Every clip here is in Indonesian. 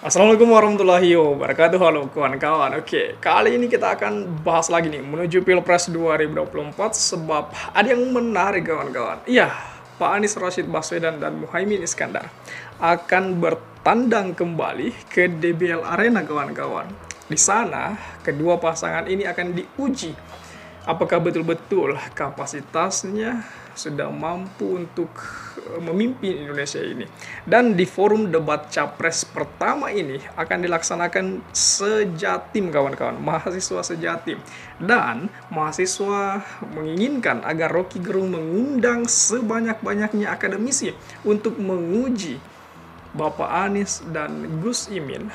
Assalamualaikum warahmatullahi wabarakatuh. Halo kawan-kawan. Oke, kali ini kita akan bahas lagi nih menuju Pilpres 2024 sebab ada yang menarik kawan-kawan. Iya, Pak Anies Rashid Baswedan dan Muhaimin Iskandar akan bertandang kembali ke DBL Arena kawan-kawan. Di sana, kedua pasangan ini akan diuji apakah betul-betul kapasitasnya sudah mampu untuk memimpin Indonesia ini. Dan di forum debat capres pertama ini akan dilaksanakan sejatim kawan-kawan, mahasiswa sejatim. Dan mahasiswa menginginkan agar Rocky Gerung mengundang sebanyak-banyaknya akademisi untuk menguji Bapak Anies dan Gus Imin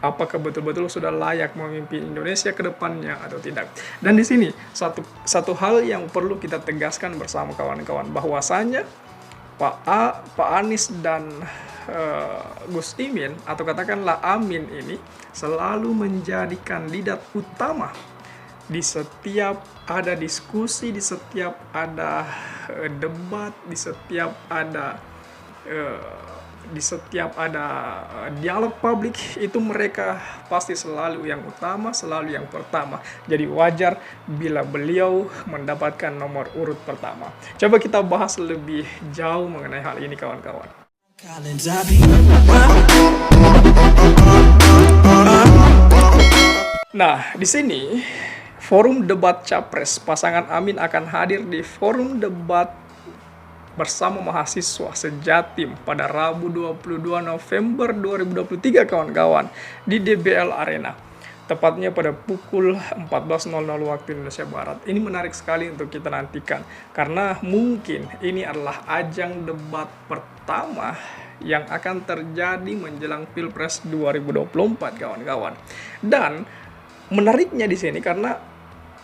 apakah betul-betul sudah layak memimpin Indonesia ke depannya atau tidak. Dan di sini satu hal yang perlu kita tegaskan bersama kawan-kawan, bahwasanya Pak Anies dan Gus Imin atau katakanlah Amin ini selalu menjadi kandidat utama di setiap ada diskusi, di setiap ada debat, di setiap ada dialog publik, itu mereka pasti selalu yang utama, selalu yang pertama. Jadi wajar bila beliau mendapatkan nomor urut pertama. Coba kita bahas lebih jauh mengenai hal ini kawan-kawan. Nah, di sini forum debat capres pasangan Amin akan hadir di forum debat bersama mahasiswa sejatim pada Rabu 22 November 2023 kawan-kawan di DBL Arena, tepatnya pada pukul 14.00 waktu Indonesia Barat. Ini menarik sekali untuk kita nantikan karena mungkin ini adalah ajang debat pertama yang akan terjadi menjelang Pilpres 2024 kawan-kawan. Dan menariknya di sini karena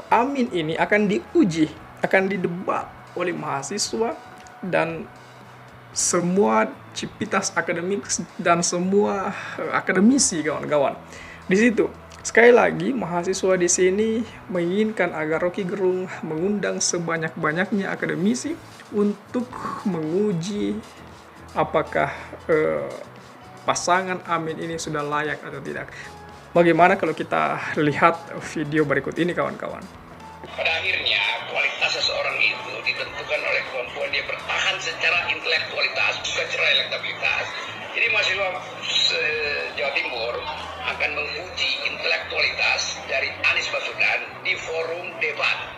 Amin ini akan diuji, akan didebat oleh mahasiswa dan semua civitas akademik dan semua akademisi kawan-kawan. Di situ sekali lagi mahasiswa di sini menginginkan agar Rocky Gerung mengundang sebanyak-banyaknya akademisi untuk menguji apakah pasangan Amin ini sudah layak atau tidak. Bagaimana kalau kita lihat video berikut ini kawan-kawan? Pada akhirnya kualitas seseorang itu ditentukan oleh kemampuan dia bertahan secara intelektualitas, bukan secara elektabilitas. Jadi mahasiswa Jawa Timur akan menguji intelektualitas dari Anies Baswedan di forum debat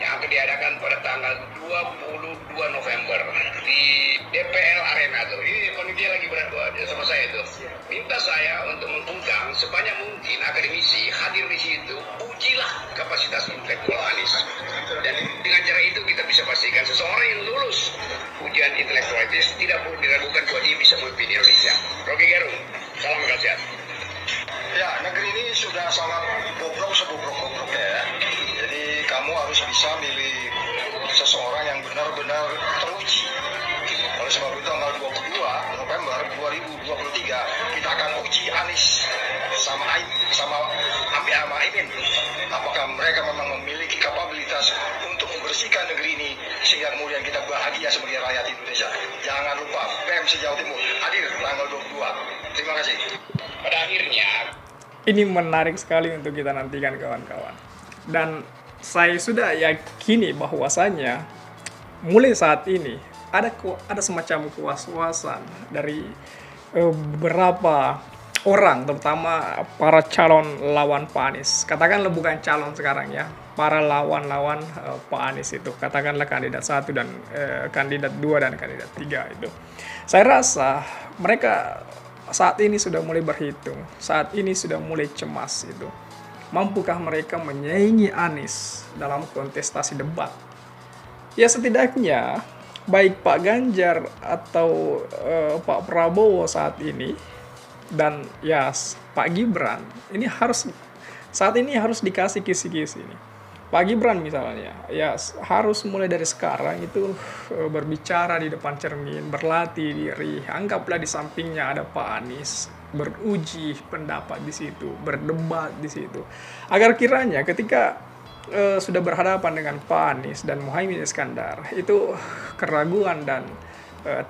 yang akan diadakan pada tanggal 22 November di DPL Arena tuh. Ini panitia lagi berada sama saya tuh. Minta saya untuk mengundang sebanyak mungkin akademisi hadir di situ. Ujilah kapasitas intelektual Anies. Dan dengan cara itu kita bisa pastikan seseorang yang lulus ujian intelektualitas tidak perlu diragukan bahwa dia bisa memimpin Indonesia. Rocky Gerung, salam kasihan. Ya, negeri ini sudah sangat bobrok sebobrok-bobroknya ya. Jadi kamu harus bisa milih seseorang yang benar-benar teruji. Oleh sebab itu tanggal 22 November 2023 kita akan uji Anies sama Imin. Apakah mereka memang memiliki kapabilitas untuk membersihkan negeri ini sehingga kemudian kita bahagia sebagai rakyat Indonesia. Jangan lupa PM Jawa Timur hadir tanggal 22. Terima kasih. Pada akhirnya Ini menarik sekali untuk kita nantikan kawan-kawan. Dan saya sudah yakini bahwasannya mulai saat ini ada semacam kuas-kuasan dari beberapa orang, terutama para calon lawan Pak Anies. Katakanlah bukan calon sekarang ya, para lawan-lawan Pak Anies itu. Katakanlah kandidat 1 dan kandidat 2 dan kandidat 3 itu. Saya rasa mereka saat ini sudah mulai berhitung, saat ini sudah mulai cemas itu. Mampukah mereka menyaingi Anies dalam kontestasi debat? Ya setidaknya baik Pak Ganjar atau Pak Prabowo saat ini dan ya Pak Gibran ini saat ini harus dikasih kisi-kisi ini. Pak Gibran misalnya, ya harus mulai dari sekarang itu berbicara di depan cermin, berlatih diri, anggaplah di sampingnya ada Pak Anies, beruji pendapat di situ, berdebat di situ. Agar kiranya ketika sudah berhadapan dengan Pak Anies dan Muhaimin Iskandar, itu keraguan dan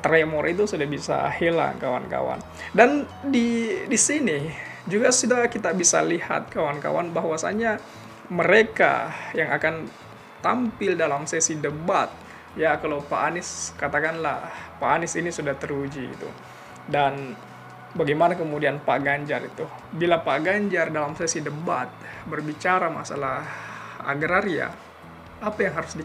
tremor itu sudah bisa hilang, kawan-kawan. Dan di sini juga sudah kita bisa lihat, kawan-kawan, bahwasanya mereka yang akan tampil dalam sesi debat, ya kalau Pak Anies, katakanlah Pak Anies ini sudah teruji itu. Dan bagaimana kemudian Pak Ganjar itu? Bila Pak Ganjar dalam sesi debat berbicara masalah agraria, apa yang harus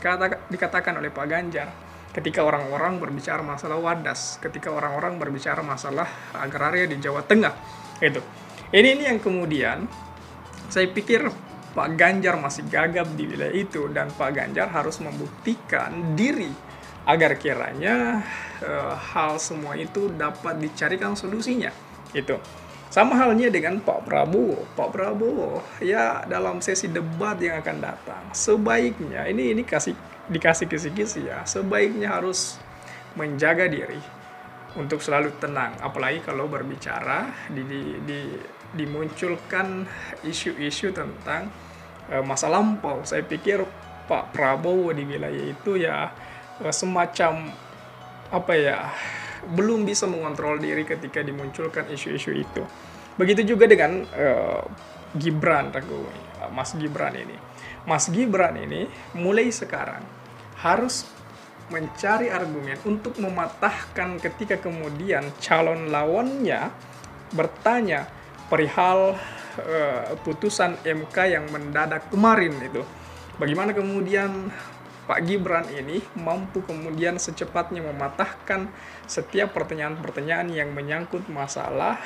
dikatakan oleh Pak Ganjar? Ketika orang-orang berbicara masalah wadas, ketika orang-orang berbicara masalah agraria di Jawa Tengah, itu. Ini yang kemudian saya pikir Pak Ganjar masih gagap di wilayah itu, dan Pak Ganjar harus membuktikan diri agar kiranya hal semua itu dapat dicarikan solusinya. Itu. Sama halnya dengan Pak Prabowo. Pak Prabowo ya dalam sesi debat yang akan datang, sebaiknya ini dikasih kisi-kisi ya, sebaiknya harus menjaga diri untuk selalu tenang, apalagi kalau berbicara dimunculkan isu-isu tentang masa lampau. Saya pikir Pak Prabowo di wilayah itu ya semacam apa ya, belum bisa mengontrol diri ketika dimunculkan isu-isu itu. Begitu juga dengan Gibran, Mas Gibran ini. Mas Gibran ini mulai sekarang harus mencari argumen untuk mematahkan ketika kemudian calon lawannya bertanya perihal putusan MK yang mendadak kemarin itu. Bagaimana kemudian Pak Gibran ini mampu kemudian secepatnya mematahkan setiap pertanyaan-pertanyaan yang menyangkut masalah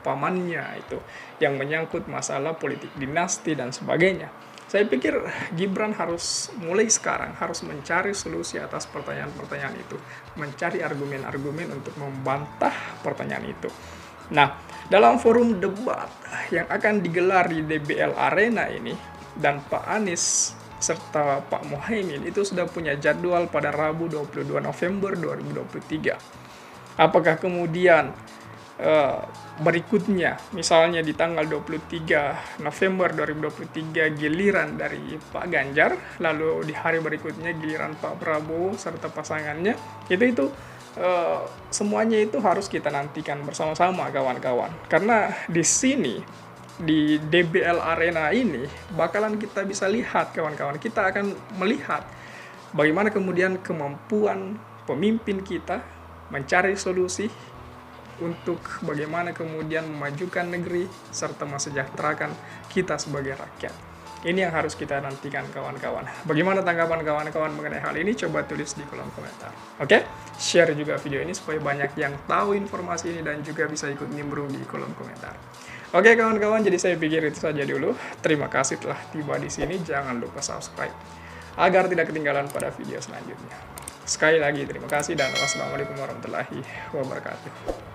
pamannya itu, yang menyangkut masalah politik dinasti dan sebagainya. Saya pikir Gibran harus mulai sekarang harus mencari solusi atas pertanyaan-pertanyaan itu, mencari argumen-argumen untuk membantah pertanyaan itu. Nah, dalam forum debat yang akan digelar di DBL Arena ini, dan Pak Anies serta Pak Muhaimin itu sudah punya jadwal pada Rabu 22 November 2023. Apakah kemudian berikutnya, misalnya di tanggal 23 November 2023 giliran dari Pak Ganjar, lalu di hari berikutnya giliran Pak Prabowo serta pasangannya, itu semuanya itu harus kita nantikan bersama-sama, kawan-kawan. Karena di sini, di DBL Arena ini bakalan kita bisa lihat, kawan-kawan, kita akan melihat bagaimana kemudian kemampuan pemimpin kita mencari solusi untuk bagaimana kemudian memajukan negeri serta mensejahterakan kita sebagai rakyat. Ini yang harus kita nantikan, kawan-kawan. Bagaimana tanggapan kawan-kawan mengenai hal ini? Coba tulis di kolom komentar. Oke? Share juga video ini supaya banyak yang tahu informasi ini dan juga bisa ikut nimbrung di kolom komentar. Oke, kawan-kawan, jadi saya pikir itu saja dulu. Terima kasih telah tiba di sini. Jangan lupa subscribe agar tidak ketinggalan pada video selanjutnya. Sekali lagi terima kasih dan wassalamualaikum warahmatullahi wabarakatuh.